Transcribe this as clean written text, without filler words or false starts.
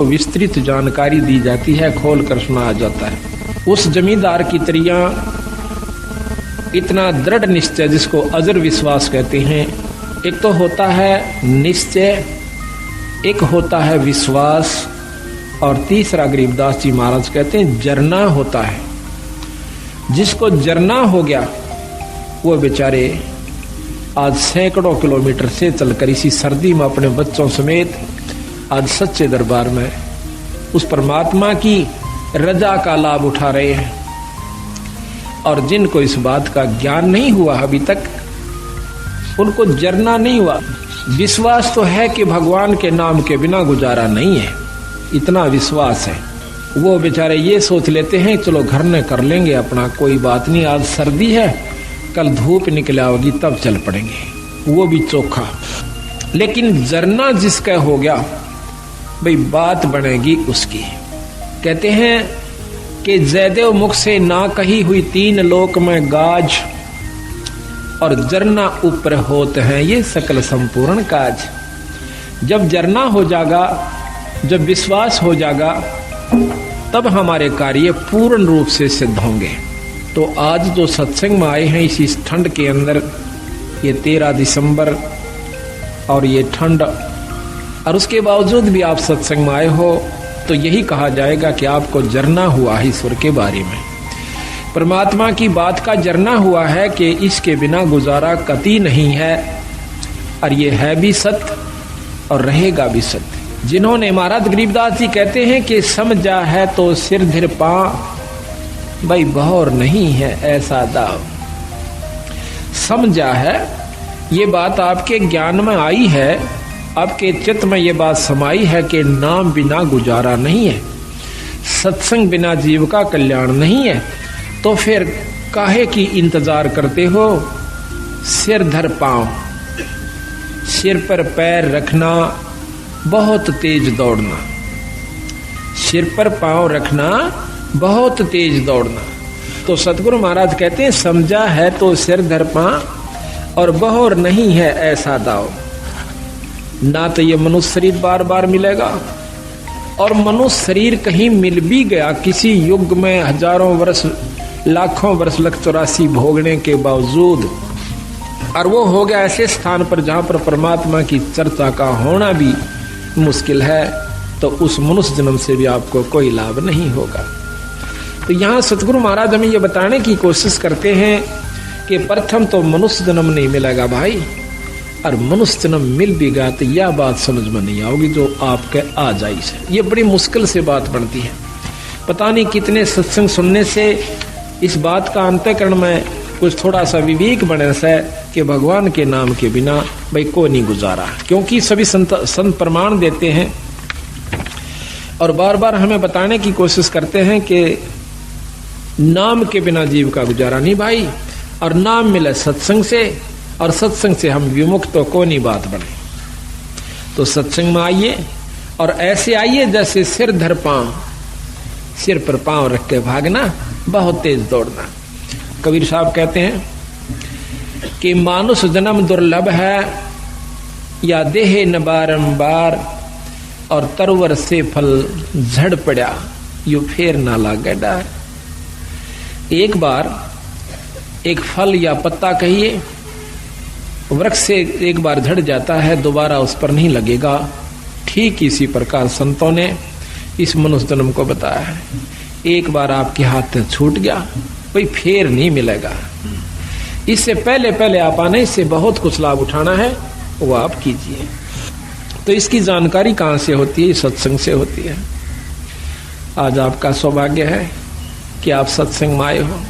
विस्तृत जानकारी दी जाती है, खोल कर सुनाया जाता है। उस जमींदार की तरिया इतना दृढ़ निश्चय जिसको अजर विश्वास कहते हैं। एक तो होता है निश्चय, एक होता है विश्वास, और तीसरा गरीबदास जी महाराज कहते हैं जरना होता है। जिसको जरना हो गया वो बेचारे आज सैकड़ों किलोमीटर से चलकर इसी सर्दी में अपने बच्चों समेत आज सच्चे दरबार में उस परमात्मा की रजा का लाभ उठा रहे हैं। और जिनको इस बात का ज्ञान नहीं हुआ अभी तक, उनको जरना नहीं हुआ। विश्वास तो है कि भगवान के नाम के बिना गुजारा नहीं है, इतना विश्वास है। वो बेचारे ये सोच लेते हैं चलो घर में कर लेंगे अपना, कोई बात नहीं, आज सर्दी है, कल धूप निकल आओगी तब चल पड़ेंगे, वो भी चोखा। लेकिन जरना जिसका हो गया भाई बात बनेगी उसकी। कहते हैं कि जयदेव मुख से ना कही हुई तीन लोक में गाज, और जरना ऊपर होते हैं ये सकल संपूर्ण काज। जब जरना हो जाएगा, जब विश्वास हो जाएगा, तब हमारे कार्य पूर्ण रूप से सिद्ध होंगे। तो आज जो सत्संग में आए हैं इसी ठंड के अंदर, ये 13 दिसंबर और ये ठंड, और उसके बावजूद भी आप सत्संग में आए हो, तो यही कहा जाएगा कि आपको जरना हुआ है ईश्वर के बारे में, परमात्मा की बात का जरना हुआ है कि इसके बिना गुजारा कतई नहीं है। और ये है भी सत्य और रहेगा भी सत्य। जिन्होंने महाराज गरीबदास जी कहते हैं कि समझा है तो सिर धर पा, भाई बहौर नहीं है ऐसा दाव। समझा है, ये बात आपके ज्ञान में आई है, आपके चित्त में ये बात समाई है कि नाम बिना गुजारा नहीं है, सत्संग बिना जीव का कल्याण नहीं है। तो फिर काहे की इंतजार करते हो? सिर धर पांव, सिर पर पैर रखना, बहुत तेज दौड़ना। सिर पर पांव रखना, बहुत तेज दौड़ना। तो सतगुरु महाराज कहते हैं समझा है तो सिर धर पांव, और बहौर नहीं है ऐसा दाव। ना तो ये मनुष्य शरीर बार बार मिलेगा, और मनुष्य शरीर कहीं मिल भी गया किसी युग में हजारों वर्ष, लाखों वर्ष, लख 84 भोगने के बावजूद, और वो हो गया ऐसे स्थान पर जहां पर परमात्मा की चर्चा का होना भी मुश्किल है, तो उस मनुष्य जन्म से भी आपको कोई लाभ नहीं होगा। तो यहाँ सतगुरु महाराज हमें ये बताने की कोशिश करते हैं कि प्रथम तो मनुष्य जन्म नहीं मिलेगा भाई, और मनुष्य जन्म मिल भी गया तो यह बात समझ में नहीं आओगी जो आपके आ जाई से। ये बड़ी मुश्किल से बात बनती है। पता नहीं कितने सत्संग सुनने से इस बात का अंतःकरण में कुछ थोड़ा सा विवेक बने से कि भगवान के नाम के बिना भाई को नहीं गुजारा, क्योंकि सभी संत प्रमाण देते हैं और बार बार हमें बताने की कोशिश करते हैं कि नाम के बिना जीव का गुजारा नहीं भाई, और नाम मिले सत्संग से, और सत्संग से हम विमुक्त तो कौन ही बात बने। तो सत्संग में आइए, और ऐसे आइए जैसे सिर धर पांव, सिर पर पांव रख के भागना, बहुत तेज दौड़ना। कबीर साहब कहते हैं कि मानुष जन्म दुर्लभ है, या देहे न बारंबार, और तरवर से फल झड़ पड़ा, यू फेर ना लागे डार। एक बार एक फल या पत्ता कहिए वृक्ष से एक बार झड़ जाता है, दोबारा उस पर नहीं लगेगा। ठीक इसी प्रकार संतों ने इस मनुष्य जन्म को बताया है, एक बार आपके हाथ से छूट गया कोई फेर नहीं मिलेगा। इससे पहले पहले आप आने से बहुत कुछ लाभ उठाना है, वो आप कीजिए। तो इसकी जानकारी कहाँ से होती है? सत्संग से होती है। आज आपका सौभाग्य है कि आप सत्संग में आए हो।